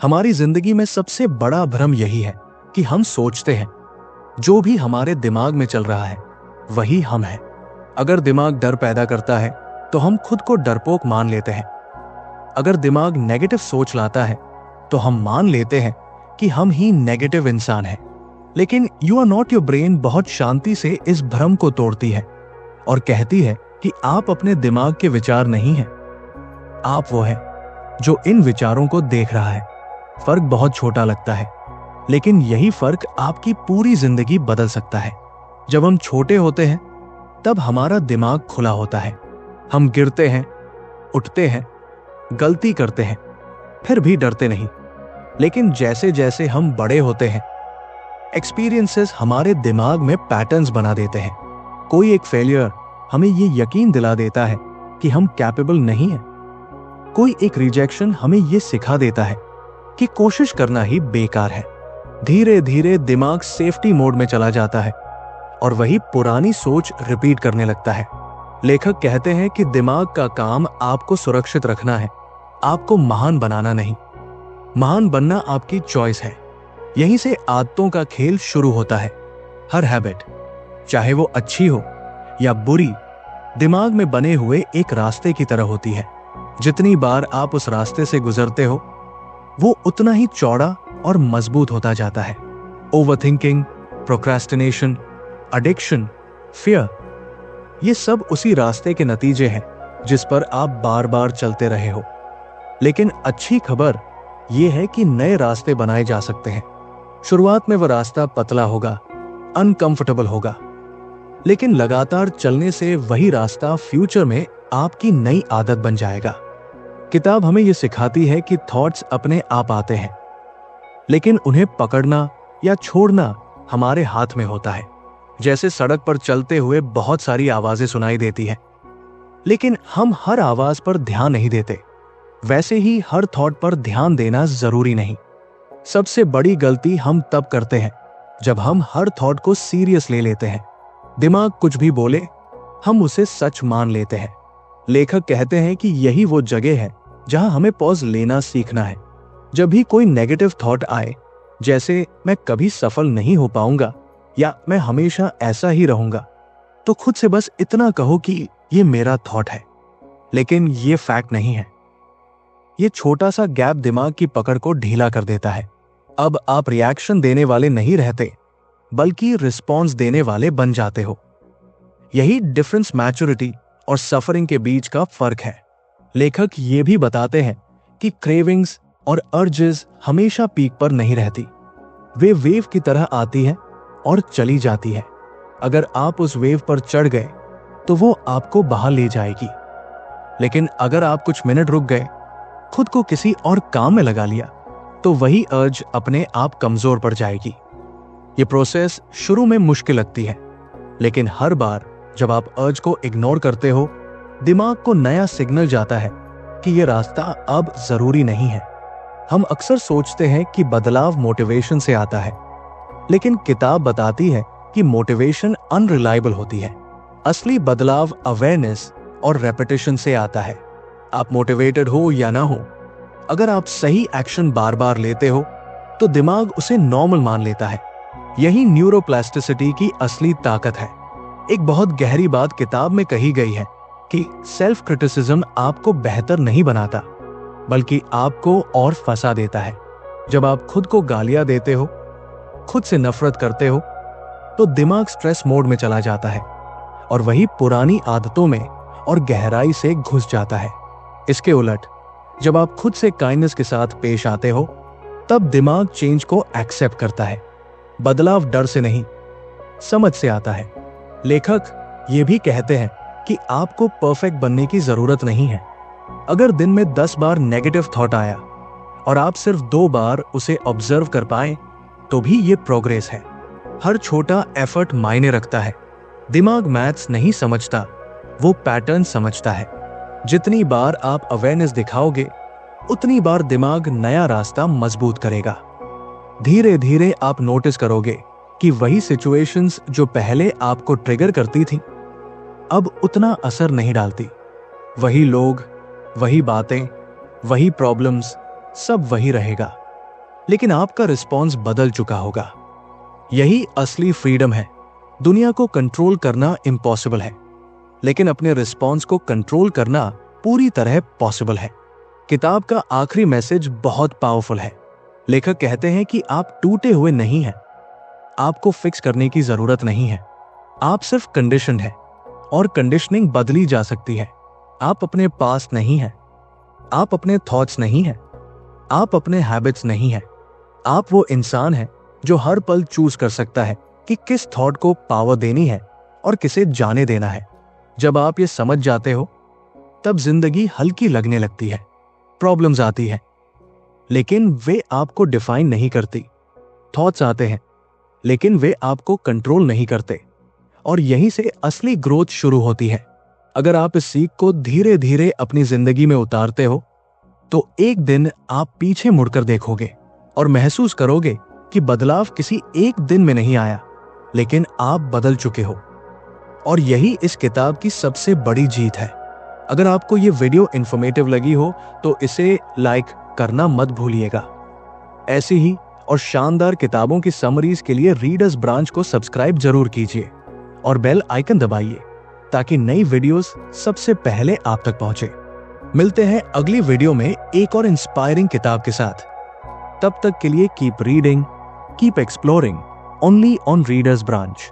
हमारी जिंदगी में सबसे बड़ा भ्रम यही है कि हम सोचते हैं जो भी हमारे दिमाग में चल रहा है वही हम हैं। अगर दिमाग डर पैदा करता है तो हम खुद को डरपोक मान लेते हैं। अगर दिमाग नेगेटिव सोच लाता है तो हम मान लेते हैं कि हम ही नेगेटिव इंसान हैं। लेकिन you are not your brain बहुत शांति से इस भ्रम को तोड़ती है और कहती है कि आप अपने दिमाग के विचार नहीं हैं, आप वो हैं जो इन विचारों को देख रहा है। फर्क बहुत छोटा लगता है, लेकिन यही फर्क आपकी पूरी जिंदगी बदल सकता है। जब हम छोटे होते हैं तब हमारा दिमाग खुला होता है। हम गिरते हैं, उठते हैं, गलती करते हैं, फिर भी डरते नहीं। लेकिन जैसे जैसे हम बड़े होते हैं, एक्सपीरियंसेस हमारे दिमाग में पैटर्न्स बना देते हैं। कोई एक फेलियर हमें ये यकीन दिला देता है कि हम कैपेबल नहीं हैं। कोई एक रिजेक्शन हमें ये सिखा देता है कि कोशिश करना ही बेकार है। धीरे धीरे दिमाग सेफ्टी मोड में चला जाता है और वही पुरानी सोच रिपीट करने लगता है। लेखक कहते हैं कि दिमाग का काम आपको सुरक्षित रखना है, आपको महान बनाना नहीं। महान बनना आपकी चॉइस है। यहीं से आदतों का खेल शुरू होता है। हर हैबिट, चाहे वो अच्छी हो या बुरी, दिमाग में बने हुए एक रास्ते की तरह होती है। जितनी बार आप उस रास्ते से गुजरते हो वो उतना ही चौड़ा और मजबूत होता जाता है। ओवरथिंकिंग, प्रोक्रेस्टिनेशन, एडिक्शन, फियर, ये सब उसी रास्ते के नतीजे हैं जिस पर आप बार बार चलते रहे हो। लेकिन अच्छी खबर यह है कि नए रास्ते बनाए जा सकते हैं। शुरुआत में वह रास्ता पतला होगा, अनकंफर्टेबल होगा, लेकिन लगातार चलने से वही रास्ता फ्यूचर में आपकी नई आदत बन जाएगा। किताब हमें यह सिखाती है कि थॉट्स अपने आप आते हैं, लेकिन उन्हें पकड़ना या छोड़ना हमारे हाथ में होता है। जैसे सड़क पर चलते हुए बहुत सारी आवाजें सुनाई देती हैं, लेकिन हम हर आवाज पर ध्यान नहीं देते। वैसे ही हर थॉट पर ध्यान देना जरूरी नहीं। सबसे बड़ी गलती हम तब करते हैं जब हम हर थॉट को सीरियस ले लेते हैं। दिमाग कुछ भी बोले, हम उसे सच मान लेते हैं। लेखक कहते हैं कि यही वो जगह है जहां हमें पॉज लेना सीखना है। जब भी कोई नेगेटिव थॉट आए, जैसे मैं कभी सफल नहीं हो पाऊंगा या मैं हमेशा ऐसा ही रहूंगा, तो खुद से बस इतना कहो कि ये मेरा थॉट है, लेकिन ये फैक्ट नहीं है। ये छोटा सा गैप दिमाग की पकड़ को ढीला कर देता है। अब आप रिएक्शन देने वाले नहीं रहते, बल्कि रिस्पॉन्स देने वाले बन जाते हो। यही डिफरेंस मैच्योरिटी और सफरिंग के बीच का फर्क है। लेखक ये भी बताते हैं कि क्रेविंग्स और अर्जेस हमेशा पीक पर नहीं रहती। वे वेव की तरह आती है और चली जाती है। अगर आप उस वेव पर चढ़ गए तो वो आपको बहा ले जाएगी, लेकिन अगर आप कुछ मिनट रुक गए, खुद को किसी और काम में लगा लिया, तो वही अर्ज अपने आप कमजोर पड़ जाएगी। ये प्रोसेस शुरू में मुश्किल लगती है, लेकिन हर बार जब आप अर्ज को इग्नोर करते हो, दिमाग को नया सिग्नल जाता है कि ये रास्ता अब जरूरी नहीं है। हम अक्सर सोचते हैं कि बदलाव मोटिवेशन से आता है, लेकिन किताब बताती है कि मोटिवेशन अनरिलायबल होती है। असली बदलाव अवेयरनेस और रेपिटेशन से आता है। आप मोटिवेटेड हो या ना हो, अगर आप सही एक्शन बार बार लेते हो तो दिमाग उसे नॉर्मल मान लेता है। यही न्यूरोप्लास्टिसिटी की असली ताकत है। एक बहुत गहरी बात किताब में कही गई है कि सेल्फ क्रिटिसिज्म आपको बेहतर नहीं बनाता, बल्कि आपको और फंसा देता है। जब आप खुद को गालियां देते हो, खुद से नफरत करते हो, तो दिमाग स्ट्रेस मोड में चला जाता है और वही पुरानी आदतों में और गहराई से घुस जाता है। इसके उलट जब आप खुद से काइंडनेस के साथ पेश आते हो, तब दिमाग चेंज को एक्सेप्ट करता है। बदलाव डर से नहीं, समझ से आता है। लेखक ये भी कहते हैं कि आपको परफेक्ट बनने की जरूरत नहीं है। अगर दिन में 10 बार नेगेटिव थॉट आया और आप सिर्फ 2 बार उसे ऑब्जर्व कर पाए, तो भी ये प्रोग्रेस है। हर छोटा एफर्ट मायने रखता है। दिमाग मैथ्स नहीं समझता, वो पैटर्न समझता है। जितनी बार आप अवेयरनेस दिखाओगे, उतनी बार दिमाग नया रास्ता मजबूत करेगा। धीरे धीरे आप नोटिस करोगे कि वही सिचुएशंस जो पहले आपको ट्रिगर करती थी, अब उतना असर नहीं डालती। वही लोग, वही बातें, वही प्रॉब्लम्स, सब वही रहेगा। लेकिन आपका रिस्पॉन्स बदल चुका होगा। यही असली फ्रीडम है। दुनिया को कंट्रोल करना इम्पॉसिबल है, लेकिन अपने रिस्पॉन्स को कंट्रोल करना पूरी तरह पॉसिबल है। किताब का आखिरी मैसेज बहुत पावरफुल है। लेखक कहते हैं कि आप टूटे हुए नहीं हैं, आपको फिक्स करने की जरूरत नहीं है, आप सिर्फ कंडीशनड हैं और कंडीशनिंग बदली जा सकती है। आप अपने पास नहीं हैं, आप अपने थॉट्स नहीं हैं, आप अपने हैबिट्स नहीं हैं। आप वो इंसान हैं जो हर पल चूज कर सकता है कि किस थॉट को पावर देनी है और किसे जाने देना है। जब आप ये समझ जाते हो, तब जिंदगी हल्की लगने लगती है। प्रॉब्लम्स आती है, लेकिन वे आपको डिफाइन नहीं करती। थॉट्स आते हैं, लेकिन वे आपको कंट्रोल नहीं करते। और यहीं से असली ग्रोथ शुरू होती है। अगर आप इस सीख को धीरे धीरे अपनी जिंदगी में उतारते हो, तो एक दिन आप पीछे मुड़कर देखोगे और महसूस करोगे कि बदलाव किसी एक दिन में नहीं आया, लेकिन आप बदल चुके हो। और यही इस किताब की सबसे बड़ी जीत है। अगर आपको ये वीडियो इंफॉर्मेटिव लगी हो तो इसे लाइक करना मत भूलिएगा। ऐसी ही और शानदार किताबों की समरीज के लिए रीडर्स ब्रांच को सब्सक्राइब जरूर कीजिए और बेल आइकन दबाइए ताकि नई वीडियोस सबसे पहले आप तक पहुंचे। मिलते हैं अगली वीडियो में एक और इंस्पायरिंग किताब के साथ। तब तक के लिए keep reading, keep exploring, only on readers branch.